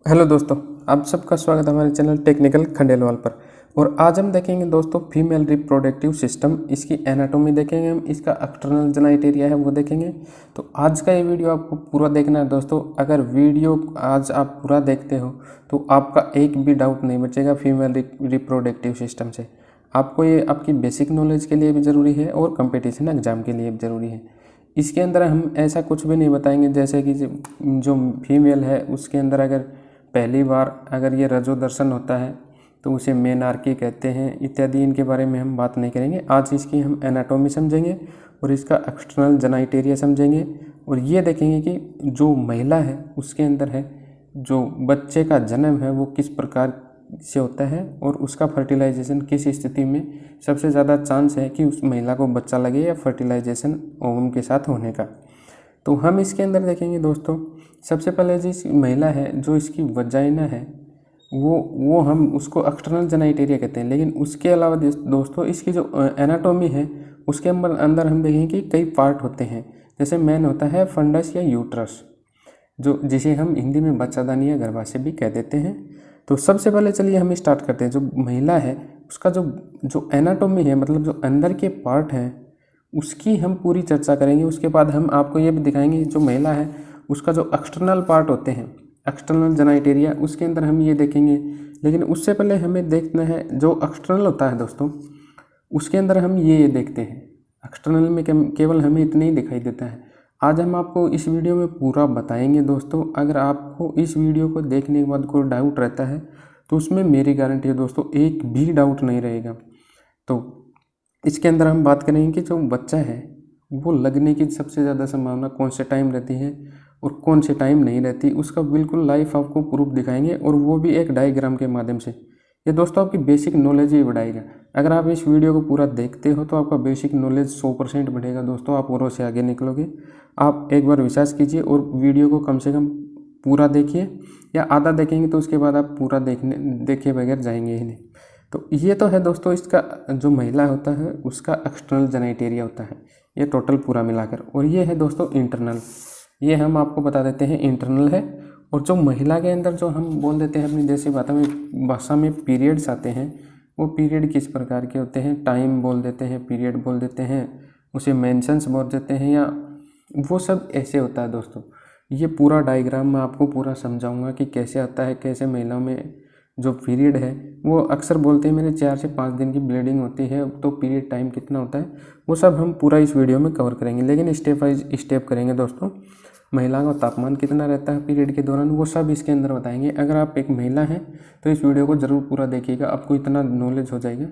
Hello दोस्तों, आप सबका स्वागत है हमारे चैनल टेक्निकल खंडेलवाल पर। और आज हम देखेंगे दोस्तों फीमेल रिप्रोडक्टिव सिस्टम, इसकी एनाटॉमी देखेंगे हम, इसका एक्सटर्नल जेनाइटेरिया है वो देखेंगे। तो आज का ये वीडियो आपको पूरा देखना है दोस्तों। अगर वीडियो आज आप पूरा देखते हो तो आपका एक भी डाउट नहीं बचेगा फीमेल रिप्रोडक्टिव सिस्टम से। आपको ये आपकी बेसिक नॉलेज के लिए भी ज़रूरी है और कंपटीशन एग्ज़ाम के लिए भी ज़रूरी है। इसके अंदर हम ऐसा कुछ भी नहीं बताएंगे जैसे कि जो फीमेल है उसके अंदर अगर पहली बार अगर ये रजो दर्शन होता है तो उसे मेनार्की कहते हैं इत्यादि, इनके बारे में हम बात नहीं करेंगे। आज इसकी हम एनाटॉमी समझेंगे और इसका एक्सटर्नल जेनाइटेरिया समझेंगे और ये देखेंगे कि जो महिला है उसके अंदर है जो बच्चे का जन्म है वो किस प्रकार से होता है और उसका फर्टिलाइजेशन किस स्थिति में सबसे ज़्यादा चांस है कि उस महिला को बच्चा लगे या फर्टिलाइजेशन ओवम के साथ होने का। तो हम इसके अंदर देखेंगे दोस्तों, सबसे पहले जिस महिला है जो इसकी वजाइना है वो हम उसको एक्सटर्नल जेनाइटेरिया कहते हैं। लेकिन उसके अलावा दोस्तों इसकी जो एनाटॉमी है उसके अंदर हम देखेंगे कि कई पार्ट होते हैं। जैसे मेन होता है फंडस या यूट्रस, जो जिसे हम हिंदी में बच्चादानी या गर्भाशय भी कह देते हैं। तो सबसे पहले चलिए हम स्टार्ट करते हैं। जो महिला है उसका जो एनाटॉमी है, मतलब जो अंदर के पार्ट हैं, उसकी हम पूरी चर्चा करेंगे। उसके बाद हम आपको ये भी दिखाएंगे जो महिला है उसका जो एक्सटर्नल पार्ट होते हैं, एक्सटर्नल जेनाइटेरिया, उसके अंदर हम ये देखेंगे। लेकिन उससे पहले हमें देखना है जो एक्सटर्नल होता है दोस्तों, उसके अंदर हम ये देखते हैं। एक्सटर्नल में केवल हमें इतना ही दिखाई देता है। आज हम आपको इस वीडियो में पूरा बताएंगे दोस्तों। अगर आपको इस वीडियो को देखने के बाद कोई डाउट रहता है तो उसमें मेरी गारंटी है दोस्तों, एक भी डाउट नहीं रहेगा। तो इसके अंदर हम बात करेंगे कि जो बच्चा है वो लगने की सबसे ज़्यादा संभावना कौन से टाइम रहती है और कौन से टाइम नहीं रहती, उसका बिल्कुल लाइव आपको प्रूफ दिखाएंगे और वो भी एक डायग्राम के माध्यम से। ये दोस्तों आपकी बेसिक नॉलेज ही बढ़ाएगा। अगर आप इस वीडियो को पूरा देखते हो तो आपका बेसिक नॉलेज 100% बढ़ेगा दोस्तों, आप औरों से आगे निकलोगे। आप एक बार विश्वास कीजिए और वीडियो को कम से कम पूरा देखिए, या आधा देखेंगे तो उसके बाद आप पूरा देखे बगैर जाएंगे ही नहीं। तो ये तो है दोस्तों इसका जो महिला होता है उसका एक्सटर्नल जेनाइटेरिया होता है, ये टोटल पूरा मिलाकर। और ये है दोस्तों इंटरनल, ये हम आपको बता देते हैं इंटरनल है। और जो महिला के अंदर जो हम बोल देते हैं अपनी देसी भाषा में पीरियड्स आते हैं, वो पीरियड किस प्रकार के होते हैं, टाइम बोल देते हैं, पीरियड बोल देते हैं, उसे मेंशंस बोल देते हैं, या वो सब ऐसे होता है दोस्तों। ये पूरा डायग्राम मैं आपको पूरा समझाऊंगा कि कैसे आता है, कैसे महिलाओं में जो पीरियड है वो अक्सर बोलते हैं मेरे 4 से 5 दिन की ब्लीडिंग होती है, तो पीरियड टाइम कितना होता है वो सब हम पूरा इस वीडियो में कवर करेंगे। लेकिन स्टेप बाय स्टेप करेंगे दोस्तों। महिला का तापमान कितना रहता है पीरियड के दौरान वो सब इसके अंदर बताएंगे। अगर आप एक महिला हैं तो इस वीडियो को ज़रूर पूरा देखिएगा, आपको इतना नॉलेज हो जाएगा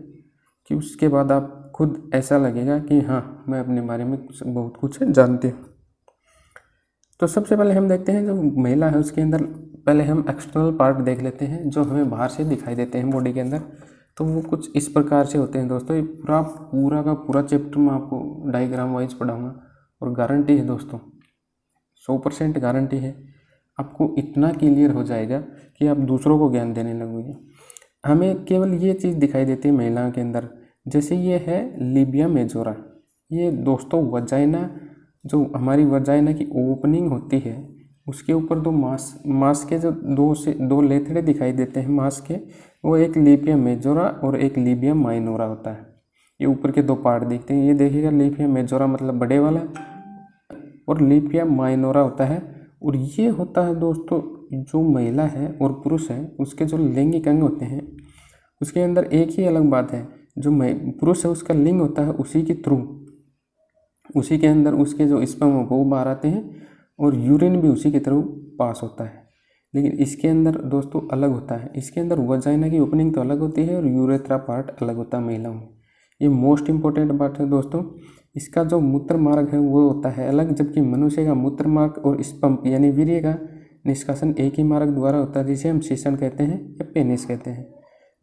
कि उसके बाद आप खुद ऐसा लगेगा कि हाँ मैं अपने बारे में बहुत कुछ जानती हूँ। तो सबसे पहले हम देखते हैं जो महिला है उसके अंदर, पहले हम एक्सटर्नल पार्ट देख लेते हैं जो हमें बाहर से दिखाई देते हैं बॉडी के अंदर। तो वो कुछ इस प्रकार से होते हैं दोस्तों। ये पूरा का पूरा चैप्टर मैं आपको डायग्राम वाइज पढ़ाऊँगा और गारंटी है दोस्तों, 100% गारंटी है, आपको इतना क्लियर हो जाएगा कि आप दूसरों को ज्ञान देने लगोगे। हमें केवल ये चीज़ दिखाई देती है महिलाओं के अंदर, जैसे ये है लिबिया मेजोरा। ये दोस्तों वजाइना, जो हमारी वजाइना की ओपनिंग होती है उसके ऊपर दो मांस के जो दो लेथड़े दिखाई देते हैं मांस के, वो एक लिबिया मेजोरा और एक लिबिया माइनोरा होता है। ये ऊपर के दो पार्ट दिखते हैं, ये देखिएगा लिबिया मेजोरा मतलब बड़े वाला और लिबिया माइनोरा होता है। और ये होता है दोस्तों जो महिला है और पुरुष है उसके जो लैंगिक अंग होते हैं उसके अंदर एक ही अलग बात है, जो पुरुष है उसका लिंग होता है उसी के थ्रू, उसी के अंदर उसके जो स्पर्म वो बाहर आते हैं और यूरिन भी उसी के थ्रू पास होता है। लेकिन इसके अंदर दोस्तों अलग होता है, इसके अंदर वजाइना की ओपनिंग तो अलग होती है और यूरेथ्रा पार्ट अलग होता है महिलाओं में। ये मोस्ट इम्पोर्टेंट बात है दोस्तों। इसका जो मूत्र मार्ग है वो होता है अलग, जबकि मनुष्य का मूत्र मार्ग और स्पर्म यानी वीर्य का निष्कासन एक ही मार्ग द्वारा होता है जिसे हम सीसन कहते हैं या पेनिस कहते हैं।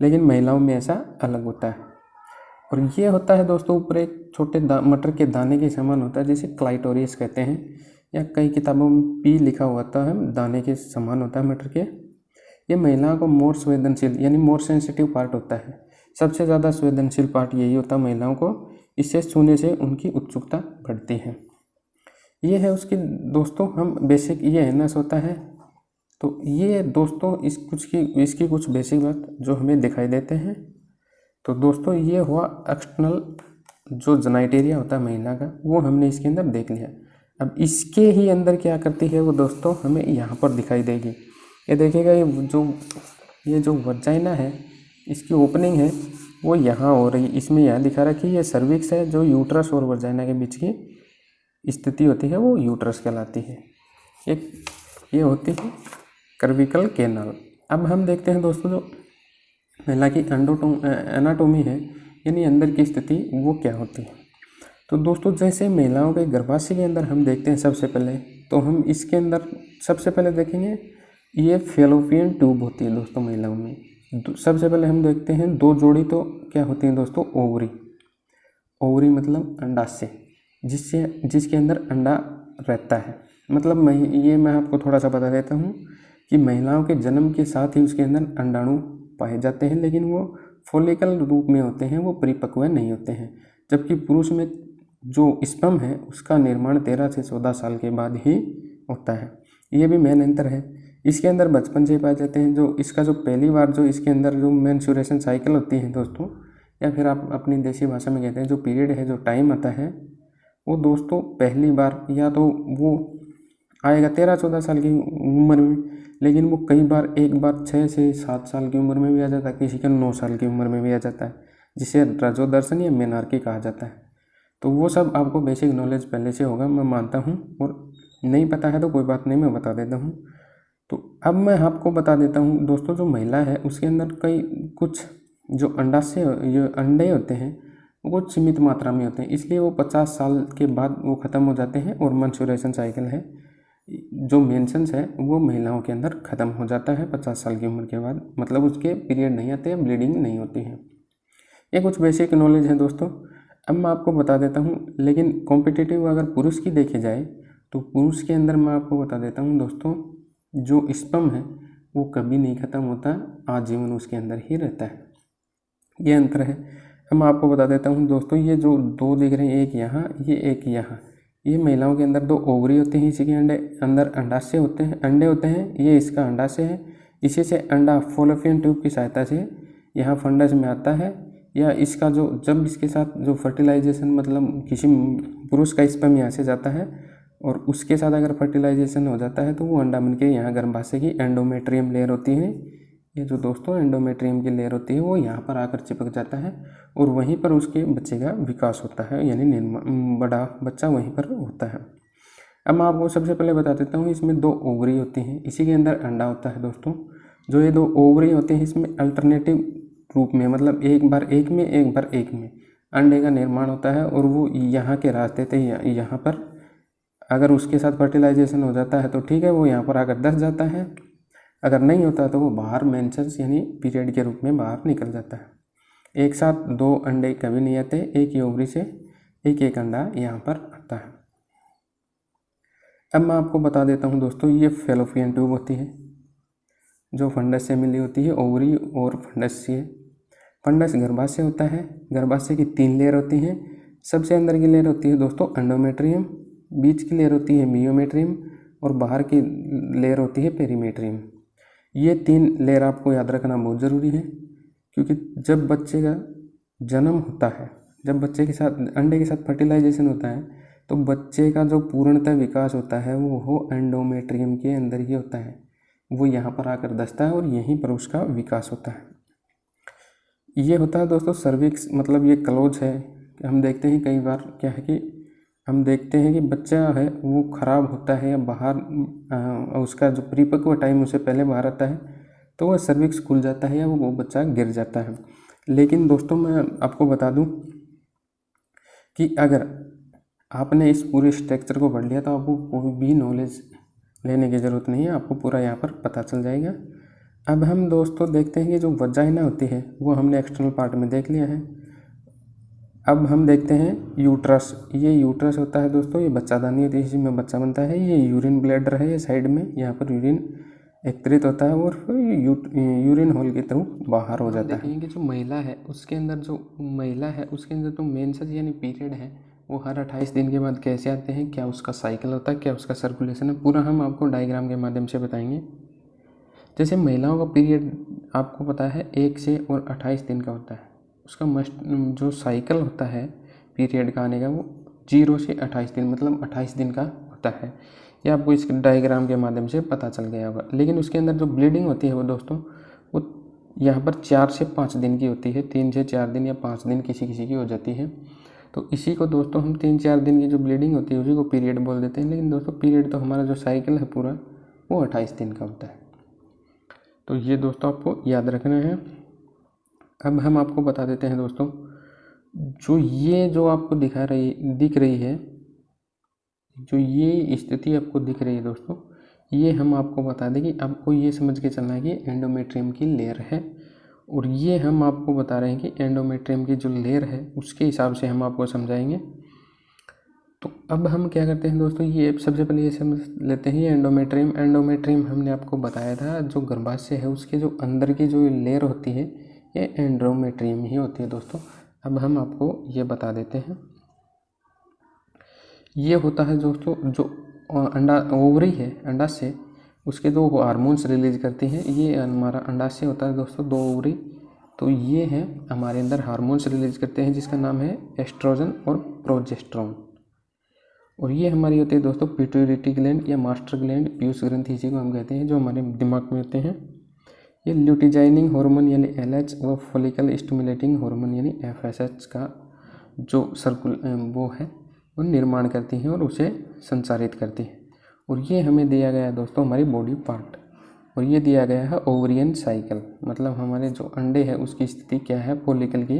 लेकिन महिलाओं में ऐसा अलग होता है। और ये होता है दोस्तों ऊपर एक छोटे मटर के दाने के समान होता है जिसे क्लाइटोरियस कहते हैं, या कई किताबों में पी लिखा हुआ है, दाने के समान होता है मटर के। ये महिलाओं को मोर संवेदनशील यानी मोर सेंसिटिव पार्ट होता है, सबसे ज़्यादा संवेदनशील पार्ट यही होता है महिलाओं को, इसे छूने से उनकी उत्सुकता बढ़ती है। ये है उसकी दोस्तों हम बेसिक, ये एनस होता है तो ये दोस्तों इसकी कुछ बेसिक बात जो हमें दिखाई देते हैं। तो दोस्तों ये हुआ एक्सटर्नल जो जेनिटेरिया होता है महिला का, वो हमने इसके अंदर देख लिया। अब इसके ही अंदर क्या करती है वो दोस्तों हमें यहाँ पर दिखाई देगी। ये देखिएगा, ये जो वजाइना है, इसकी ओपनिंग है वो यहाँ हो रही, इसमें यहाँ दिखा रखी है ये सर्विक्स है। जो यूट्रस और वजाइना के बीच की स्थिति होती है वो यूट्रस कहलाती है। ये होती है कर्विकल कैनाल। अब हम देखते हैं दोस्तों जो महिला की एनाटोमी है, यानी अंदर की स्थिति, वो क्या होती है। तो दोस्तों जैसे महिलाओं के गर्भाशय के अंदर हम देखते हैं सबसे पहले, तो हम इसके अंदर सबसे पहले देखेंगे ये फेलोपियन ट्यूब होती है दोस्तों महिलाओं में। सबसे पहले हम देखते हैं 2 जोड़ी तो क्या होती हैं दोस्तों, ओवरी मतलब अंडाशय, जिसके अंदर अंडा रहता है। मतलब मैं आपको थोड़ा सा बता देता हूँ कि महिलाओं के जन्म के साथ ही उसके अंदर अंडाणु पाए जाते हैं, लेकिन वो फॉलिकल रूप में होते हैं, वो परिपक्व नहीं होते हैं। जबकि पुरुष में जो स्पर्म है उसका निर्माण 13 से 14 साल के बाद ही होता है। ये भी मेन अंतर है। इसके अंदर बचपन से पाए जाते हैं। जो इसका जो पहली बार जो इसके अंदर जो मेंस्ट्रुएशन साइकिल होती है दोस्तों, या फिर आप अपनी देसी भाषा में कहते हैं जो पीरियड है, जो टाइम आता है, वो दोस्तों पहली बार या तो वो आएगा 13-14 साल की उम्र में, लेकिन वो कई बार एक बार 6 से 7 साल की उम्र में भी आ जाता है, किसी का 9 साल की उम्र में भी आ जाता है, जिसे रजोदर्शन या मेनार्की कहा जाता है। तो वो सब आपको बेसिक नॉलेज पहले से होगा, मैं मानता हूँ, और नहीं पता है तो कोई बात नहीं, मैं बता देता हूँ। तो अब मैं आपको बता देता हूँ दोस्तों, जो महिला है उसके अंदर कुछ जो अंडे होते हैं वो कुछ सीमित मात्रा में होते हैं, इसलिए वो 50 साल के बाद वो ख़त्म हो जाते हैं। और मेंस्ट्रुएशन साइकिल है, जो मेंसेंस है, वो महिलाओं के अंदर ख़त्म हो जाता है 50 साल की उम्र के बाद। मतलब उसके पीरियड नहीं आते हैं, ब्लीडिंग नहीं होती है। ये कुछ बेसिक नॉलेज है दोस्तों। अब मैं आपको बता देता हूँ, लेकिन कॉम्पिटिटिव अगर पुरुष की देखी जाए तो पुरुष के अंदर मैं आपको बता देता हूँ दोस्तों, जो स्पर्म है वो कभी नहीं ख़त्म होता, आजीवन उसके अंदर ही रहता है। ये अंतर है। अब मैं आपको बता देता हूँ दोस्तों, ये जो 2 दिख रहे हैं, एक यहाँ, ये एक यहाँ, ये महिलाओं के अंदर 2 ओवरी होते हैं, इसी के अंदर अंडाशय होते हैं, अंडे होते हैं। ये इसका अंडाशय है, इसी से अंडा फॉलोपियन ट्यूब की सहायता से यहाँ फंडस में आता है, या इसका जब इसके साथ जो फर्टिलाइजेशन, मतलब किसी पुरुष का स्पर्म यहाँ से जाता है और उसके साथ अगर फर्टिलाइजेशन हो जाता है तो वो अंडा बन के यहाँ गर्भाशय की एंडोमेट्रियम लेयर होती है, ये जो दोस्तों एंडोमेट्रियम की लेयर होती है, वो यहाँ पर आकर चिपक जाता है और वहीं पर उसके बच्चे का विकास होता है, यानी बड़ा बच्चा वहीं पर होता है। अब मैं आपको सबसे पहले बता देता हूँ, इसमें 2 ओवरी होती हैं, इसी के अंदर अंडा होता है दोस्तों। जो ये 2 ओवरी होते हैं, इसमें अल्टरनेटिव रूप में, मतलब एक बार एक में एक बार एक में अंडे का निर्माण होता है, और वो यहाँ के रास्ते थे यहाँ पर, अगर उसके साथ फर्टिलाइजेशन हो जाता है तो ठीक है, वो यहाँ पर आकर दस जाता है, अगर नहीं होता तो वो बाहर मेंसेस यानी पीरियड के रूप में बाहर निकल जाता है। एक साथ 2 अंडे कभी नहीं आते, एक ही ओवरी से एक अंडा यहाँ पर आता है। अब मैं आपको बता देता हूँ दोस्तों, ये फेलोपियन ट्यूब होती है जो फंडस से मिली होती है, ओवरी और फंडस से। फंडस गर्भाशय होता है, गर्भाशय की 3 लेयर होती हैं। सबसे अंदर की लेयर होती है दोस्तों एंडोमेट्रियम, बीच की लेयर होती है मियोमेट्रियम, और बाहर की लेयर होती है पेरीमेट्रियम। ये 3 लेयर आपको याद रखना बहुत ज़रूरी है, क्योंकि जब बच्चे का जन्म होता है, जब बच्चे के साथ अंडे के साथ फर्टिलाइजेशन होता है, तो बच्चे का जो पूर्णतः विकास होता है वो एंडोमेट्रियम के अंदर ही होता है, वो यहाँ पर आकर दसता है और यहीं पर उसका विकास होता है। ये होता है दोस्तों सर्विक्स, मतलब ये क्लोज है। हम देखते हैं कई बार क्या है कि हम देखते हैं कि बच्चा है वो ख़राब होता है या बाहर उसका जो परिपक्व टाइम उससे पहले बाहर आता है, तो वह सर्विक्स खुल जाता है या वो बच्चा गिर जाता है। लेकिन दोस्तों मैं आपको बता दूं कि अगर आपने इस पूरे स्ट्रक्चर को पढ़ लिया तो आपको कोई भी नॉलेज लेने की ज़रूरत नहीं है, आपको पूरा यहाँ पर पता चल जाएगा। अब हम दोस्तों देखते हैं कि जो वजाइना होती है वो हमने एक्सटर्नल पार्ट में देख लिया है। अब हम देखते हैं यूट्रस। ये यूट्रस होता है दोस्तों, ये बच्चादानी होती है, इसी में बच्चा बनता है। ये यूरिन ब्लैडर है, ये साइड में, यहाँ पर यूरिन एकत्रित होता है और फिर यूरिन होल की तरफ बाहर हो जाता है। देखेंगे जो महिला है उसके अंदर जो मेंसेस यानी पीरियड है वो हर 28 दिन के बाद कैसे आते हैं, क्या उसका साइकिल होता है, क्या उसका सर्कुलेशन है, पूरा हम आपको डायग्राम के माध्यम से बताएंगे। जैसे महिलाओं का पीरियड आपको पता है 1 से और 28 दिन का होता है, उसका जो साइकिल होता है पीरियड का आने का वो 0 से 28 दिन मतलब 28 दिन का होता है। ये आपको इस डायग्राम के माध्यम से पता चल गया होगा। लेकिन उसके अंदर जो ब्लीडिंग होती है वो दोस्तों वो यहाँ पर 4 से 5 दिन की होती है, 3 से 4 दिन या 5 दिन किसी किसी की हो जाती है। तो इसी को दोस्तों हम 3-4 दिन की जो ब्लीडिंग होती है उसी को पीरियड बोल देते हैं। लेकिन दोस्तों पीरियड तो हमारा जो साइकिल है पूरा वो 28 दिन का होता है। तो ये दोस्तों आपको याद रखना है। अब हम आपको बता देते हैं दोस्तों, जो आपको दिख रही है, जो ये स्थिति आपको दिख रही है दोस्तों, ये हम आपको बता दें कि आपको ये समझ के चलना है कि एंडोमेट्रियम की लेयर है। और ये हम आपको बता रहे हैं कि एंडोमेट्रियम की जो लेयर है उसके हिसाब से हम आपको समझाएंगे। तो अब हम क्या करते हैं दोस्तों, ये सबसे पहले ये समझ लेते हैं एंडोमेट्रियम हमने आपको बताया था जो गर्भाशय है उसके जो अंदर की जो लेयर होती है ये एंडोमेट्रियम ही होती है दोस्तों। अब हम आपको ये बता देते हैं, ये होता है दोस्तों जो ओवरी है, अंडाशय, उसके दो हार्मोन्स रिलीज करती हैं। ये हमारा अंडाशय होता है दोस्तों, 2 ओवरी। तो ये है हमारे अंदर हार्मोन्स रिलीज करते हैं जिसका नाम है एस्ट्रोजन और प्रोजेस्टेरोन। और ये हमारी होती है दोस्तों पिट्यूटरी ग्लैंड या मास्टर ग्लैंड, पीयूष ग्रंथि इसी को हम कहते हैं, जो हमारे दिमाग में होते हैं। ये ल्यूटिजाइनिंग हार्मोन यानी LH व फॉलिकल स्टिमुलेटिंग हार्मोन यानी FSH का जो वो है वो निर्माण करती हैं और उसे संचारित करती हैं। और ये हमें दिया गया है दोस्तों हमारी बॉडी पार्ट, और ये दिया गया है ओवरियन साइकिल, मतलब हमारे जो अंडे है उसकी स्थिति क्या है फॉलिकल की।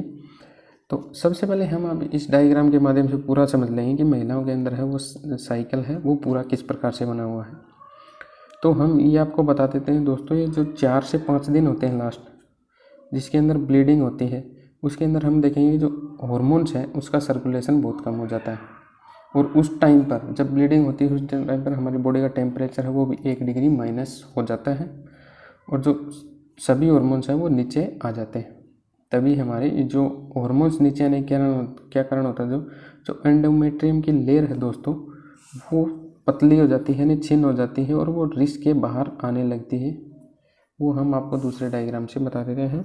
तो सबसे पहले हम अब इस डायग्राम के माध्यम से पूरा समझ लेंगे कि महिलाओं के अंदर है वो साइकिल है वो पूरा किस प्रकार से बना हुआ है। तो हम ये आपको बता देते हैं दोस्तों, ये जो 4 से 5 दिन होते हैं लास्ट, जिसके अंदर ब्लीडिंग होती है, उसके अंदर हम देखेंगे जो हॉर्मोन्स है उसका सर्कुलेशन बहुत कम हो जाता है। और उस टाइम पर जब ब्लीडिंग होती है उस टाइम पर हमारी बॉडी का टेम्परेचर है वो भी 1 डिग्री माइनस हो जाता है और जो सभी हॉर्मोन्स हैं वो नीचे आ जाते हैं। तभी हमारे जो हॉर्मोन्स नीचे आने क्या कारण होता है, जो एंडोमेट्रियम की लेयर है दोस्तों वो पतली हो जाती है यानी छिन्न हो जाती है और वो रिस्ट के बाहर आने लगती है। वो हम आपको दूसरे डायग्राम से बता देते हैं।